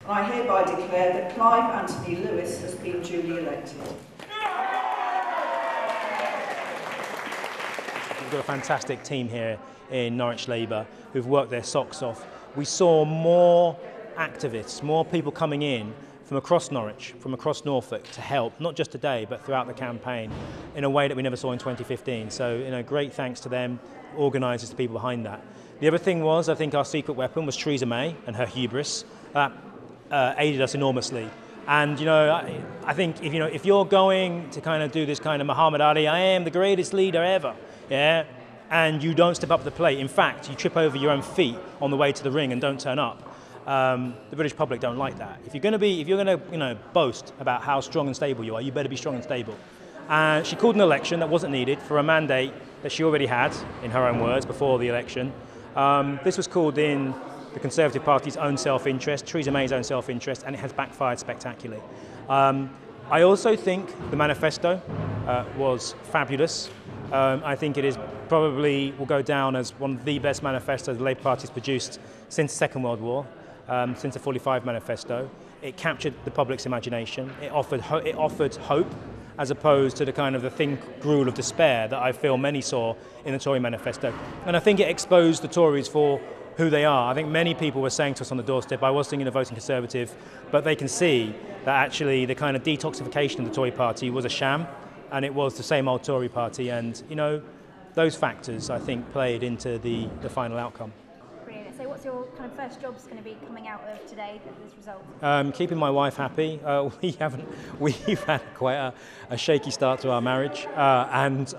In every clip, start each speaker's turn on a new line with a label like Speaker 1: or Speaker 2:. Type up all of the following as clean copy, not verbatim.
Speaker 1: I hereby declare that Clive Anthony Lewis has been duly elected.
Speaker 2: We've got a fantastic team here in Norwich Labour who've worked their socks off. We saw more activists, more people coming in from across Norwich, from across Norfolk to help, not just today, but throughout the campaign in a way that we never saw in 2015. So, great thanks to them, organisers, the people behind that. The other thing was, I think our secret weapon was Theresa May and her hubris. That aided us enormously. And, I think if you're going to kind of do this kind of Muhammad Ali, I am the greatest leader ever, yeah, and you don't step up to the plate, in fact, you trip over your own feet on the way to the ring and don't turn up, the British public don't like that. If you're going to boast about how strong and stable you are, you better be strong and stable. And she called an election that wasn't needed for a mandate that she already had, in her own words, before the election. This was called in the Conservative Party's own self-interest, Theresa May's own self-interest, and it has backfired spectacularly. I also think the manifesto was fabulous. I think it is probably will go down as one of the best manifestos the Labour Party has produced since the Second World War, since the 45 manifesto. It captured the public's imagination. It offered hope, as opposed to the kind of the thin gruel of despair that I feel many saw in the Tory manifesto. And I think it exposed the Tories for who they are. I think many people were saying to us on the doorstep, I was thinking of voting Conservative, but they can see that actually the kind of detoxification of the Tory party was a sham, and it was the same old Tory party, and those factors I think played into the final outcome.
Speaker 3: Brilliant. So what's your kind of first jobs going to be coming out of today, this result?
Speaker 2: Keeping my wife happy. We've had quite a shaky start to our marriage, and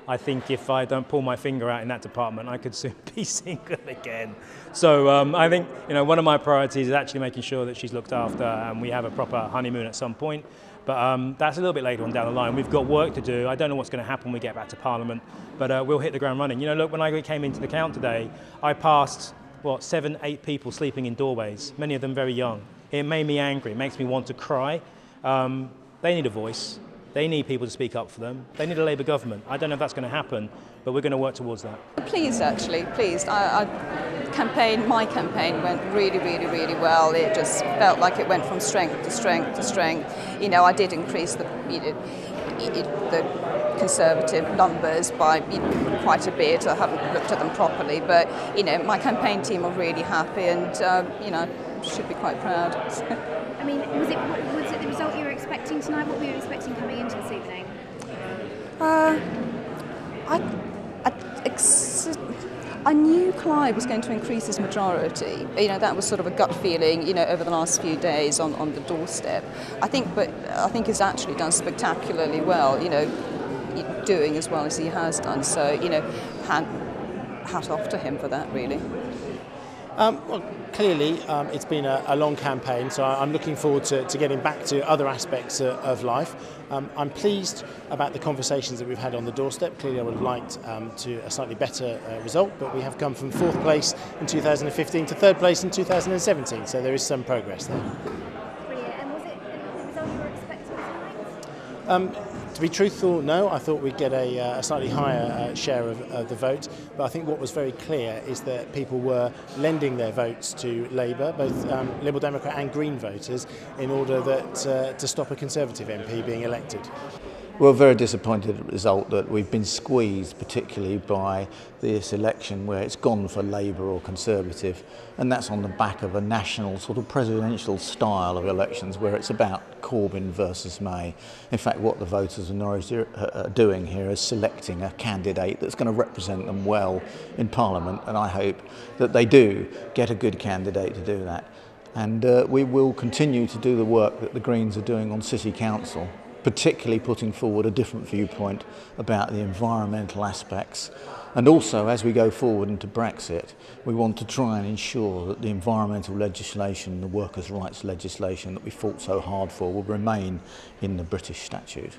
Speaker 2: I think if I don't pull my finger out in that department, I could soon be single again. So I think one of my priorities is actually making sure that she's looked after and we have a proper honeymoon at some point. But that's a little bit later on down the line. We've got work to do. I don't know what's going to happen when we get back to Parliament, but we'll hit the ground running. Look, when I came into the count today, I passed 7, 8 people sleeping in doorways, many of them very young. It made me angry. It makes me want to cry. They need a voice. They need people to speak up for them. They need a Labour government. I don't know if that's going to happen, but we're going to work towards that.
Speaker 4: Pleased, actually, pleased. My campaign went really, really, really well. It just felt like it went from strength to strength to strength. I did increase the Conservative numbers by quite a bit. I haven't looked at them properly, but my campaign team are really happy, and should be quite proud.
Speaker 3: I mean, was it the result you were expecting tonight? What were you expecting coming into this evening?
Speaker 4: I knew Clive was going to increase his majority. That was sort of a gut feeling, over the last few days on the doorstep. I think he's actually done spectacularly well, doing as well as he has done. So, hat off to him for that, really.
Speaker 5: Well, clearly it's been a long campaign, so I'm looking forward to getting back to other aspects of life. I'm pleased about the conversations that we've had on the doorstep. Clearly I would have liked a slightly better result, but we have come from 4th place in 2015 to 3rd place in 2017, so there is some progress there.
Speaker 3: Brilliant. And was it the result you were expecting tonight?
Speaker 5: To be truthful, no. I thought we'd get a slightly higher share of the vote, but I think what was very clear is that people were lending their votes to Labour, both Liberal Democrat and Green voters, in order to stop a Conservative MP being elected.
Speaker 6: We're very disappointed at the result that we've been squeezed, particularly by this election where it's gone for Labour or Conservative, and that's on the back of a national sort of presidential style of elections where it's about Corbyn versus May. In fact, what the voters of Norwich are doing here is selecting a candidate that's going to represent them well in Parliament, and I hope that they do get a good candidate to do that. And we will continue to do the work that the Greens are doing on City Council, particularly putting forward a different viewpoint about the environmental aspects. And also, as we go forward into Brexit, we want to try and ensure that the environmental legislation, the workers' rights legislation that we fought so hard for, will remain in the British statute.